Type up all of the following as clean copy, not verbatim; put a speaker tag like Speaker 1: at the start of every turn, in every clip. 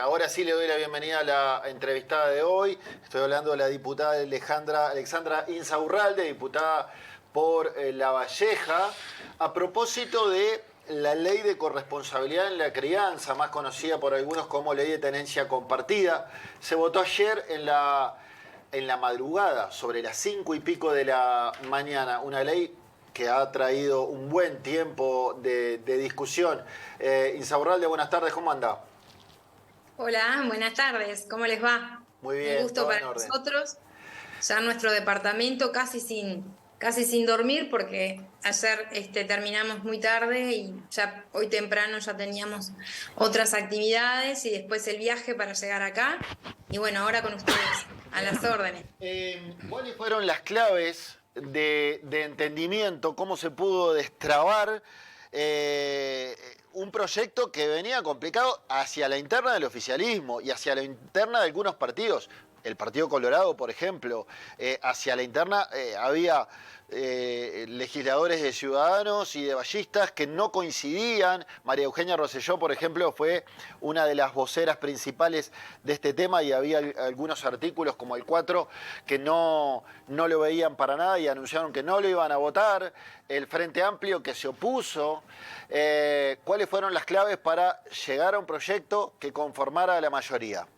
Speaker 1: Ahora sí le doy la bienvenida a la entrevistada de hoy. Estoy hablando de la diputada Alexandra Insaurralde, diputada por La Valleja, a propósito de la ley de corresponsabilidad en la crianza, más conocida por algunos como ley de tenencia compartida. Se votó ayer en la madrugada, sobre las 5:00 de la mañana, una ley que ha traído un buen tiempo de discusión. Insaurralde, buenas tardes, ¿cómo anda?
Speaker 2: Hola, buenas tardes, ¿cómo les va?
Speaker 1: Muy
Speaker 2: Un
Speaker 1: bien,
Speaker 2: gusto
Speaker 1: todo
Speaker 2: para
Speaker 1: en orden.
Speaker 2: nosotros. Ya en nuestro departamento casi sin dormir porque ayer terminamos muy tarde y ya hoy temprano ya teníamos otras actividades y después el viaje para llegar acá. Y bueno, ahora con ustedes, a las órdenes.
Speaker 1: ¿Cuáles fueron las claves de entendimiento? ¿Cómo se pudo destrabar eh, un proyecto que venía complicado hacia la interna del oficialismo y hacia la interna de algunos partidos? El Partido Colorado, por ejemplo, hacia la interna había legisladores de Ciudadanos y de Ballistas que no coincidían. María Eugenia Rosselló, por ejemplo, fue una de las voceras principales de este tema y había algunos artículos como el 4 que no lo veían para nada y anunciaron que no lo iban a votar. El Frente Amplio que se opuso. ¿Cuáles fueron las claves para llegar a un proyecto que conformara a la mayoría?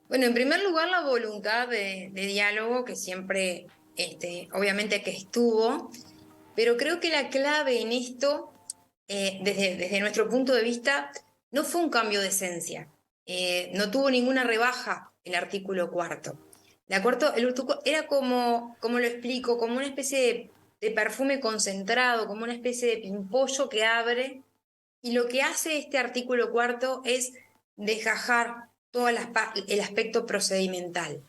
Speaker 2: Bueno, en primer lugar, la voluntad de diálogo que siempre, obviamente que estuvo, pero creo que la clave en esto, desde nuestro punto de vista, no fue un cambio de esencia. No tuvo ninguna rebaja el artículo cuarto. Era como lo explico, como una especie de perfume concentrado, como una especie de pimpollo que abre, y lo que hace este artículo cuarto es desgajar todo el aspecto procedimental.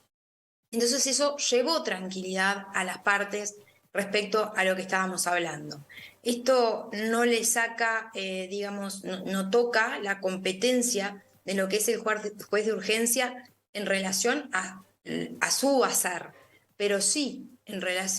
Speaker 2: Entonces eso llevó tranquilidad a las partes respecto a lo que estábamos hablando. Esto no le saca, digamos, no toca la competencia de lo que es el juez de urgencia en relación a su hacer, pero sí,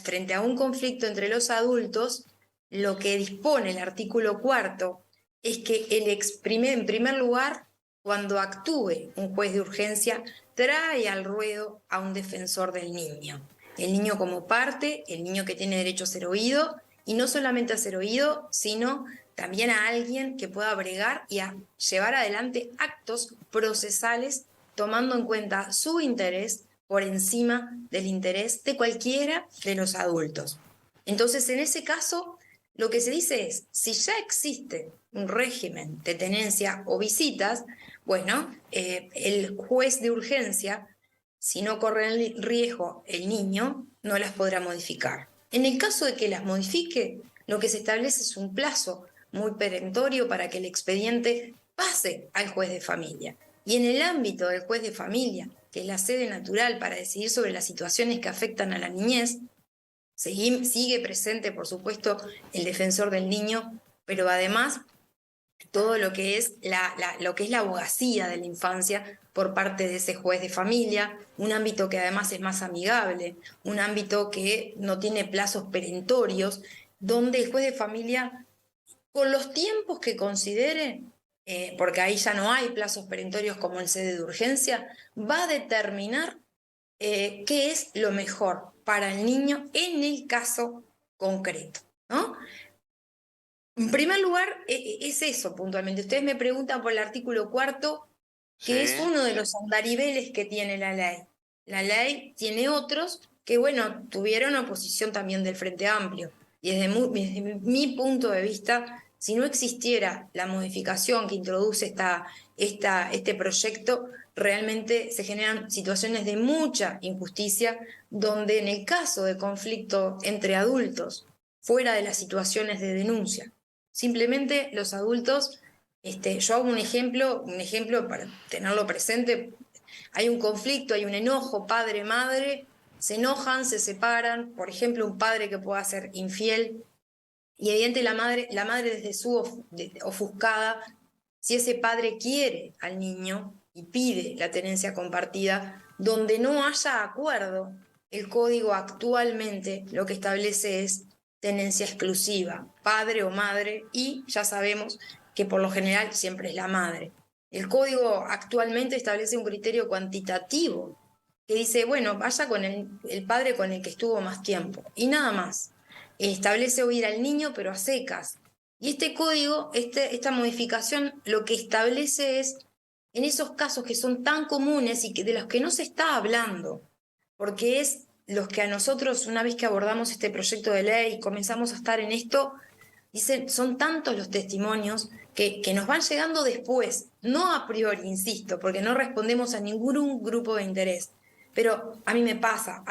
Speaker 2: frente a un conflicto entre los adultos, lo que dispone el artículo cuarto es que en primer lugar, cuando actúe un juez de urgencia, trae al ruedo a un defensor del niño. El niño como parte, el niño que tiene derecho a ser oído, y no solamente a ser oído, sino también a alguien que pueda bregar y a llevar adelante actos procesales tomando en cuenta su interés por encima del interés de cualquiera de los adultos. Entonces, en ese caso, lo que se dice es, si ya existe un régimen de tenencia o visitas, bueno, el juez de urgencia, si no corre el riesgo el niño, no las podrá modificar. En el caso de que las modifique, lo que se establece es un plazo muy perentorio para que el expediente pase al juez de familia. Y en el ámbito del juez de familia, que es la sede natural para decidir sobre las situaciones que afectan a la niñez, sigue presente, por supuesto, el defensor del niño, pero además todo lo que es lo que es la abogacía de la infancia por parte de ese juez de familia, un ámbito que además es más amigable, un ámbito que no tiene plazos perentorios, donde el juez de familia, con los tiempos que considere, porque ahí ya no hay plazos perentorios como el sede de urgencia, va a determinar qué es lo mejor para el niño en el caso concreto, ¿no? En primer lugar, es eso puntualmente. Ustedes me preguntan por el artículo cuarto, que es
Speaker 1: Sí.
Speaker 2: uno de los andariveles que tiene la ley. La ley tiene otros que, bueno, tuvieron oposición también del Frente Amplio. Y desde mi punto de vista, si no existiera la modificación que introduce este proyecto, realmente se generan situaciones de mucha injusticia, donde en el caso de conflicto entre adultos, fuera de las situaciones de denuncia, simplemente los adultos, yo hago un ejemplo para tenerlo presente. Hay un conflicto, hay un enojo, padre-madre, se enojan, se separan, por ejemplo, un padre que pueda ser infiel, y evidente la madre desde su ofuscada, si ese padre quiere al niño y pide la tenencia compartida, donde no haya acuerdo, el código actualmente lo que establece es tenencia exclusiva, padre o madre, y ya sabemos que por lo general siempre es la madre. El código actualmente establece un criterio cuantitativo que dice, bueno, vaya con el padre con el que estuvo más tiempo y nada más. Establece oír al niño, pero a secas. Y este código, esta modificación, lo que establece es, en esos casos que son tan comunes y que, de los que no se está hablando, porque es los que a nosotros, una vez que abordamos este proyecto de ley y comenzamos a estar en esto, dicen, son tantos los testimonios que nos van llegando después, no a priori, insisto, porque no respondemos a ningún grupo de interés. Pero a mí me pasa,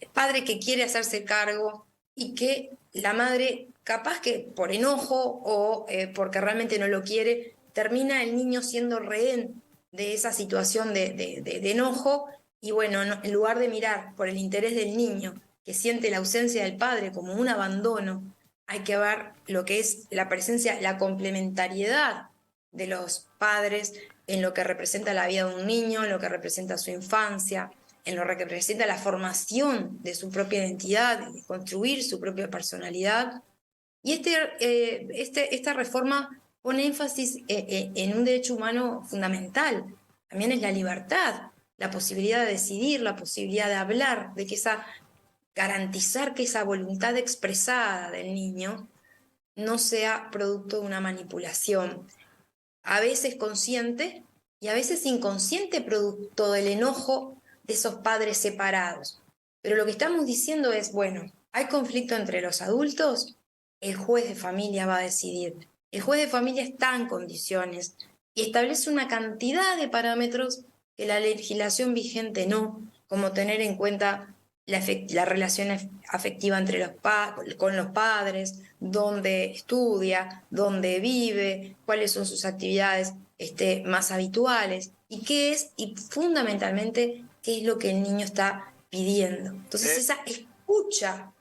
Speaker 2: el padre que quiere hacerse cargo y que la madre, capaz que por enojo o porque realmente no lo quiere, termina el niño siendo rehén de esa situación de enojo y bueno, en lugar de mirar por el interés del niño, que siente la ausencia del padre como un abandono, hay que ver lo que es la presencia, la complementariedad de los padres en lo que representa la vida de un niño, en lo que representa su infancia, en lo que representa la formación de su propia identidad, de construir su propia personalidad. Y esta reforma pone énfasis en un derecho humano fundamental. También es la libertad, la posibilidad de decidir, la posibilidad de hablar, de que garantizar que esa voluntad expresada del niño no sea producto de una manipulación, a veces consciente y a veces inconsciente, producto del enojo de esos padres separados. Pero lo que estamos diciendo es, bueno, hay conflicto entre los adultos, el juez de familia va a decidir. El juez de familia está en condiciones y establece una cantidad de parámetros que la legislación vigente no, como tener en cuenta la relación afectiva entre con los padres, dónde estudia, dónde vive, cuáles son sus actividades más habituales y qué es, y fundamentalmente, qué es lo que el niño está pidiendo. Entonces, esa escucha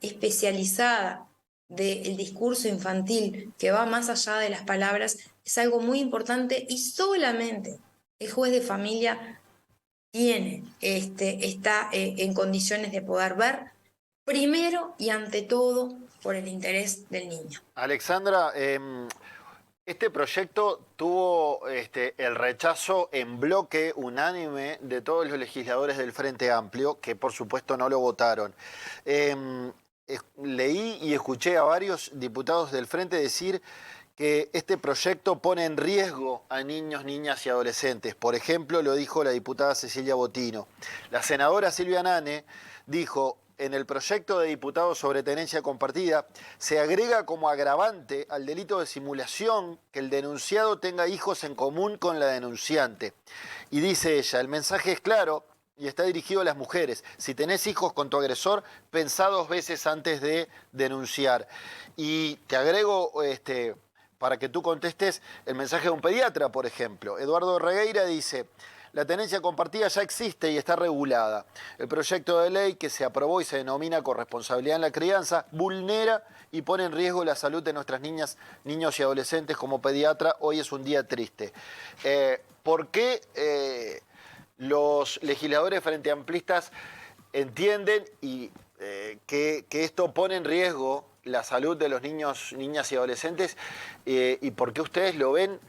Speaker 2: especializada del discurso infantil que va más allá de las palabras, es algo muy importante y solamente el juez de familia está en condiciones de poder ver primero y ante todo por el interés del niño.
Speaker 1: Alexandra, este proyecto tuvo el rechazo en bloque unánime de todos los legisladores del Frente Amplio, que por supuesto no lo votaron. Leí y escuché a varios diputados del Frente decir que este proyecto pone en riesgo a niños, niñas y adolescentes. Por ejemplo, lo dijo la diputada Cecilia Botino. La senadora Silvia Nane dijo: en el proyecto de diputados sobre tenencia compartida se agrega como agravante al delito de simulación que el denunciado tenga hijos en común con la denunciante. Y dice ella, el mensaje es claro y está dirigido a las mujeres. Si tenés hijos con tu agresor, pensá 2 veces antes de denunciar. Y te agrego, para que tú contestes, el mensaje de un pediatra, por ejemplo. Eduardo Regueira dice: la tenencia compartida ya existe y está regulada. El proyecto de ley que se aprobó y se denomina corresponsabilidad en la crianza vulnera y pone en riesgo la salud de nuestras niñas, niños y adolescentes. Como pediatra, hoy es un día triste. ¿Por qué los legisladores frente amplistas entienden que esto pone en riesgo la salud de los niños, niñas y adolescentes, y por qué ustedes lo ven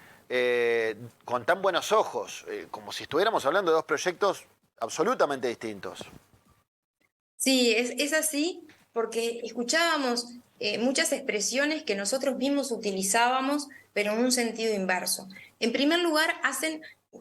Speaker 1: con tan buenos ojos, como si estuviéramos hablando de 2 proyectos absolutamente distintos?
Speaker 2: Sí, es así porque escuchábamos muchas expresiones que nosotros mismos utilizábamos, pero en un sentido inverso. En primer lugar,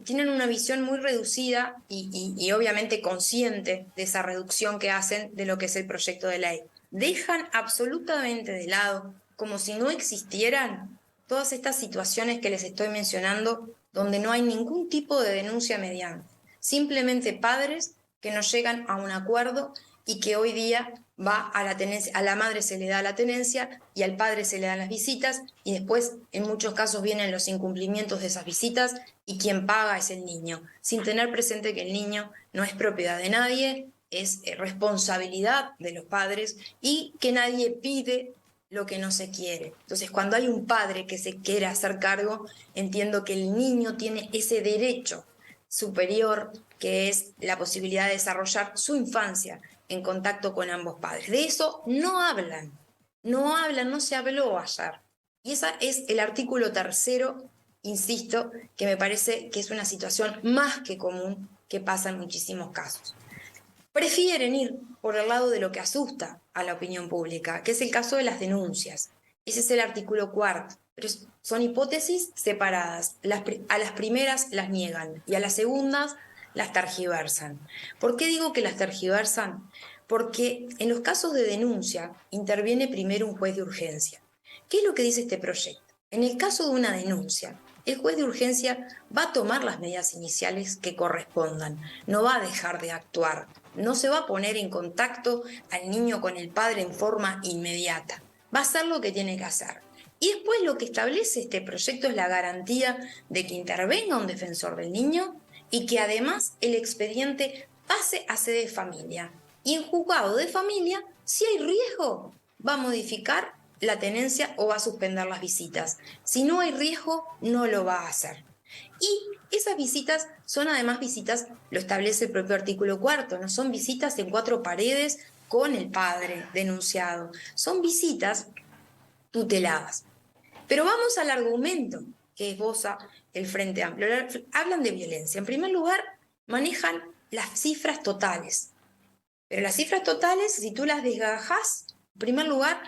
Speaker 2: tienen una visión muy reducida y obviamente consciente de esa reducción que hacen de lo que es el proyecto de ley. Dejan absolutamente de lado, como si no existieran, todas estas situaciones que les estoy mencionando, donde no hay ningún tipo de denuncia mediante. Simplemente padres que no llegan a un acuerdo y que hoy día va a la tenencia, a la madre se le da la tenencia y al padre se le dan las visitas y después en muchos casos vienen los incumplimientos de esas visitas y quien paga es el niño, sin tener presente que el niño no es propiedad de nadie, es responsabilidad de los padres y que nadie pide lo que no se quiere. Entonces, cuando hay un padre que se quiere hacer cargo, entiendo que el niño tiene ese derecho superior que es la posibilidad de desarrollar su infancia en contacto con ambos padres. De eso no hablan, no se habló ayer. Y ese es el artículo 3º, insisto, que me parece que es una situación más que común que pasa en muchísimos casos. Prefieren ir por el lado de lo que asusta a la opinión pública, que es el caso de las denuncias. Ese es el artículo 4º, pero son hipótesis separadas. A las primeras las niegan y a las segundas las tergiversan. ¿Por qué digo que las tergiversan? Porque en los casos de denuncia interviene primero un juez de urgencia. ¿Qué es lo que dice este proyecto? En el caso de una denuncia, el juez de urgencia va a tomar las medidas iniciales que correspondan, no va a dejar de actuar, no se va a poner en contacto al niño con el padre en forma inmediata, va a hacer lo que tiene que hacer. Y después lo que establece este proyecto es la garantía de que intervenga un defensor del niño y que además el expediente pase a sede de familia. Y en juzgado de familia, si hay riesgo, va a modificar la tenencia o va a suspender las visitas. Si no hay riesgo, no lo va a hacer. Y esas visitas son además visitas, lo establece el propio artículo 4º, no son visitas en 4 paredes con el padre denunciado, son visitas tuteladas. Pero vamos al argumento que esboza el Frente Amplio. Hablan de violencia. En primer lugar, manejan las cifras totales. Pero las cifras totales, si tú las desgajas, en primer lugar,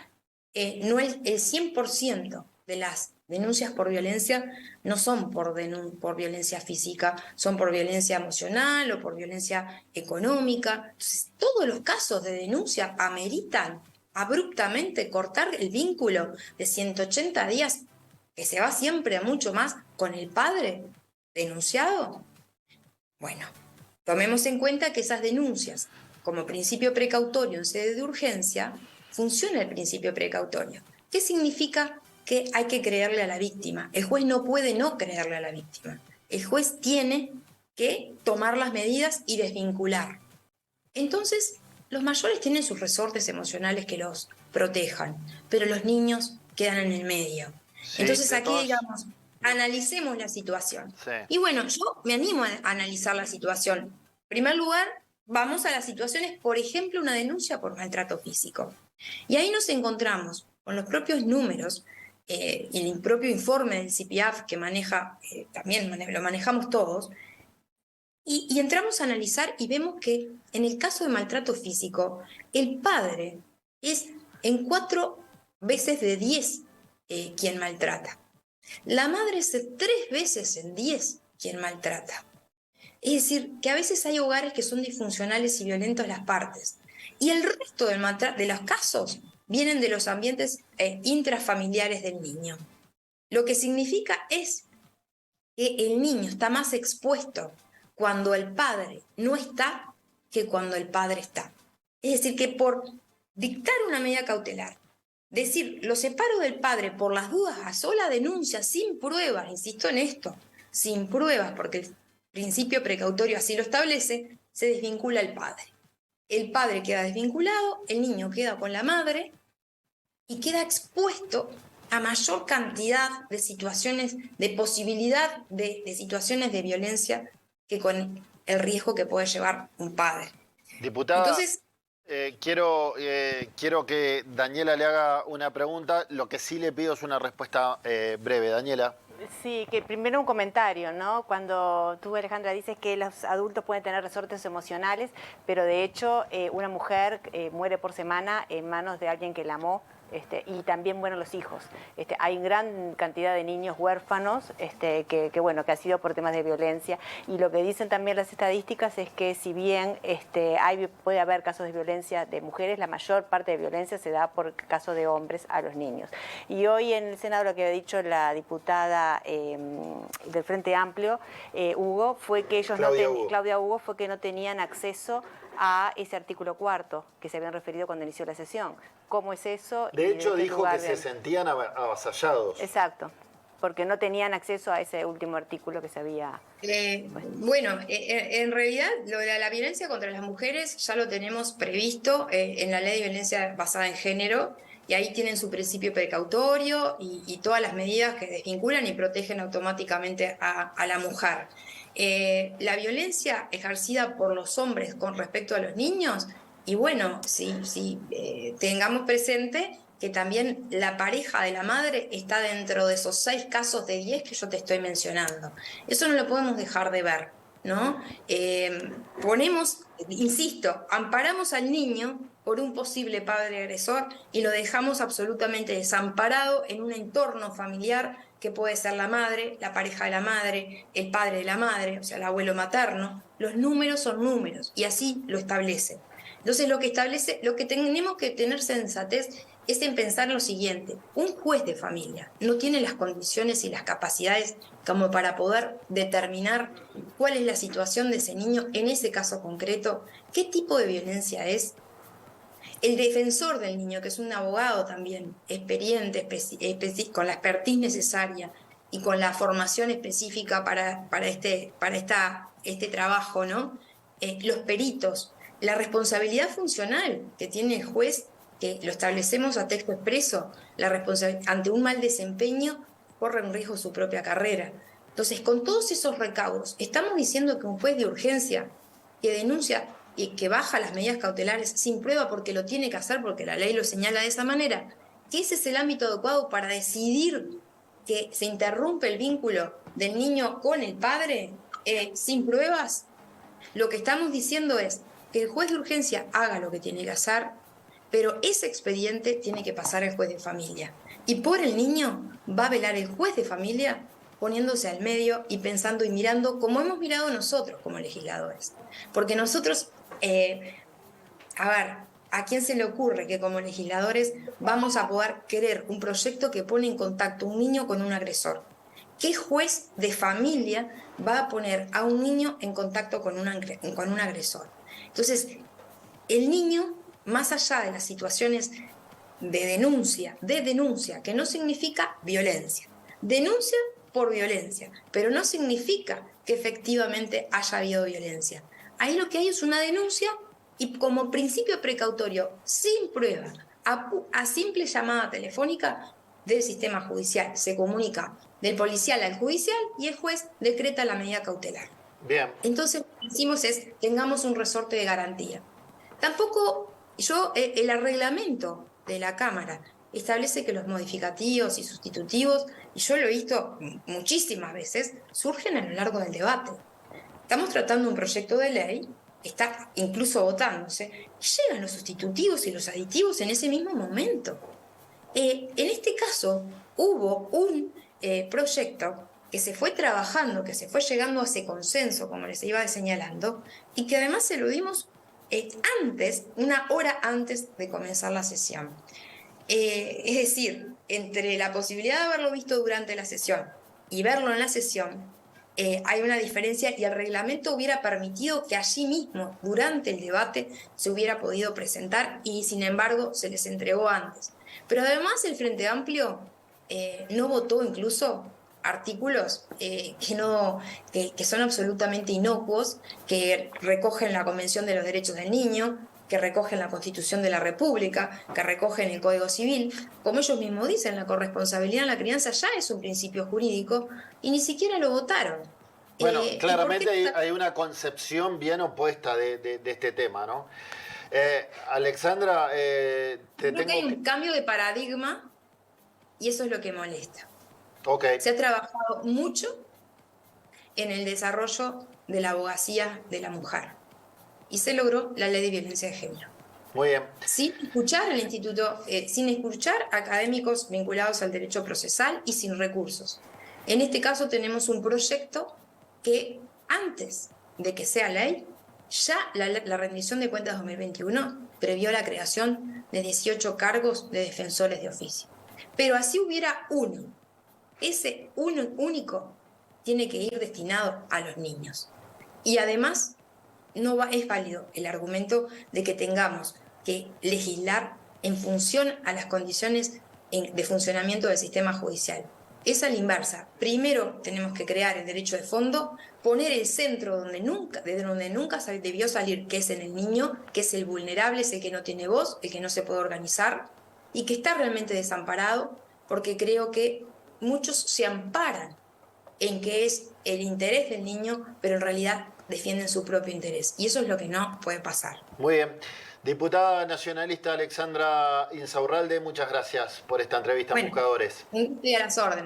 Speaker 2: no el 100% de las denuncias por violencia no son por violencia física, son por violencia emocional o por violencia económica. Entonces, todos los casos de denuncia ameritan abruptamente cortar el vínculo de 180 días, que se va siempre a mucho más, con el padre denunciado. Bueno, tomemos en cuenta que esas denuncias, como principio precautorio en sede de urgencia, funciona el principio precautorio. ¿Qué significa? Que hay que creerle a la víctima. El juez no puede no creerle a la víctima. El juez tiene que tomar las medidas y desvincular. Entonces, los mayores tienen sus resortes emocionales que los protejan, pero los niños quedan en el medio. Sí, entonces aquí, digamos, analicemos la situación. Sí. Y bueno, yo me animo a analizar la situación. En primer lugar, vamos a las situaciones, por ejemplo, una denuncia por maltrato físico. Y ahí nos encontramos con los propios números y el propio informe del CIPIAF que maneja, también lo manejamos todos, y entramos a analizar y vemos que en el caso de maltrato físico, el padre es en 4 veces de 10 quien maltrata. La madre es 3 veces en 10 quien maltrata. Es decir, que a veces hay hogares que son disfuncionales y violentos las partes. Y el resto de los casos vienen de los ambientes intrafamiliares del niño. Lo que significa es que el niño está más expuesto cuando el padre no está que cuando el padre está. Es decir, que por dictar una medida cautelar, decir, lo separo del padre por las dudas a sola denuncia, sin pruebas, insisto en esto, sin pruebas, porque el principio precautorio así lo establece, se desvincula el padre. El padre queda desvinculado, el niño queda con la madre y queda expuesto a mayor cantidad de situaciones, de posibilidad de situaciones de violencia que con el riesgo que puede llevar un padre.
Speaker 1: Diputada, entonces, quiero que Daniela le haga una pregunta. Lo que sí le pido es una respuesta breve. Daniela.
Speaker 3: Sí, que primero un comentario, ¿no? Cuando tú, Alejandra, dices que los adultos pueden tener resortes emocionales, pero de hecho una mujer muere por semana en manos de alguien que la amó. Y también, bueno, los hijos. Hay gran cantidad de niños huérfanos que han sido por temas de violencia. Y lo que dicen también las estadísticas es que si bien puede haber casos de violencia de mujeres, la mayor parte de violencia se da por casos de hombres a los niños. Y hoy en el Senado lo que ha dicho la diputada del Frente Amplio, Hugo, fue que ellos Claudia Hugo, fue que no tenían acceso a ese artículo 4º que se habían referido cuando inició la sesión. ¿Cómo es eso?
Speaker 1: De hecho, dijo que se sentían avasallados.
Speaker 3: Exacto, porque no tenían acceso a ese último artículo que se había...
Speaker 2: en realidad, lo de la violencia contra las mujeres ya lo tenemos previsto en la Ley de Violencia Basada en Género, y ahí tienen su principio precautorio y todas las medidas que desvinculan y protegen automáticamente a la mujer. La violencia ejercida por los hombres con respecto a los niños, y bueno, sí, tengamos presente que también la pareja de la madre está dentro de esos 6 casos de 10 que yo te estoy mencionando. Eso no lo podemos dejar de ver, ¿no? Insisto, amparamos al niño por un posible padre agresor y lo dejamos absolutamente desamparado en un entorno familiar que puede ser la madre, la pareja de la madre, el padre de la madre, o sea, el abuelo materno. Los números son números y así lo establece. Entonces lo que tenemos que tener sensatez es en pensar lo siguiente: un juez de familia no tiene las condiciones y las capacidades como para poder determinar cuál es la situación de ese niño en ese caso concreto, qué tipo de violencia es. El defensor del niño, que es un abogado también experiente, con la expertise necesaria y con la formación específica para este trabajo, ¿no? Los peritos, la responsabilidad funcional que tiene el juez, que lo establecemos a texto expreso, ante un mal desempeño corre un riesgo su propia carrera. Entonces, con todos esos recaudos, estamos diciendo que un juez de urgencia que denuncia y que baja las medidas cautelares sin prueba porque lo tiene que hacer, porque la ley lo señala de esa manera, que ese es el ámbito adecuado para decidir que se interrumpe el vínculo del niño con el padre sin pruebas. Lo que estamos diciendo es que el juez de urgencia haga lo que tiene que hacer, pero ese expediente tiene que pasar al juez de familia. Y por el niño va a velar el juez de familia poniéndose al medio y pensando y mirando como hemos mirado nosotros como legisladores. Porque nosotros, ¿a quién se le ocurre que como legisladores vamos a poder querer un proyecto que pone en contacto un niño con un agresor? ¿Qué juez de familia va a poner a un niño en contacto con un agresor? Entonces, el niño, más allá de las situaciones de denuncia, que no significa violencia, denuncia por violencia, pero no significa que efectivamente haya habido violencia. Ahí lo que hay es una denuncia y como principio precautorio, sin prueba, a simple llamada telefónica del sistema judicial, se comunica del policial al judicial y el juez decreta la medida cautelar.
Speaker 1: Bien.
Speaker 2: Entonces lo que decimos es, tengamos un resorte de garantía. Tampoco el reglamento de la Cámara establece que los modificativos y sustitutivos, y yo lo he visto muchísimas veces, surgen a lo largo del debate. Estamos tratando un proyecto de ley, está incluso votándose, y llegan los sustitutivos y los aditivos en ese mismo momento. En este caso, hubo un proyecto que se fue trabajando, que se fue llegando a ese consenso, como les iba señalando, y que además se lo dimos una hora antes de comenzar la sesión. Es decir, entre la posibilidad de haberlo visto durante la sesión y verlo en la sesión, hay una diferencia y el reglamento hubiera permitido que allí mismo, durante el debate, se hubiera podido presentar y sin embargo se les entregó antes. Pero además el Frente Amplio no votó incluso artículos que son absolutamente inocuos, que recogen la Convención de los Derechos del Niño, que recogen la Constitución de la República, que recogen el Código Civil. Como ellos mismos dicen, la corresponsabilidad en la crianza ya es un principio jurídico y ni siquiera lo votaron.
Speaker 1: Bueno, claramente hay una concepción bien opuesta de este tema, ¿no? Alexandra,
Speaker 2: creo que hay un cambio de paradigma y eso es lo que molesta.
Speaker 1: Okay.
Speaker 2: Se ha trabajado mucho en el desarrollo de la abogacía de la mujer y se logró la ley de violencia de género.
Speaker 1: Muy bien.
Speaker 2: Sin escuchar al instituto, sin escuchar académicos vinculados al derecho procesal y sin recursos. En este caso tenemos un proyecto que antes de que sea ley, ya la rendición de cuentas 2021 previó la creación de 18 cargos de defensores de oficio. Pero así hubiera uno. Ese uno único tiene que ir destinado a los niños. Y además es válido el argumento de que tengamos que legislar en función a las condiciones de funcionamiento del sistema judicial. Es a la inversa. Primero tenemos que crear el derecho de fondo, poner el centro desde donde nunca debió salir, que es en el niño, que es el vulnerable, es el que no tiene voz, el que no se puede organizar y que está realmente desamparado, porque creo que muchos se amparan en que es el interés del niño, pero en realidad defienden su propio interés. Y eso es lo que no puede pasar.
Speaker 1: Muy bien. Diputada nacionalista Alexandra Insaurralde, muchas gracias por esta entrevista,
Speaker 2: Bueno,
Speaker 1: Buscadores.
Speaker 2: estoy a las órdenes.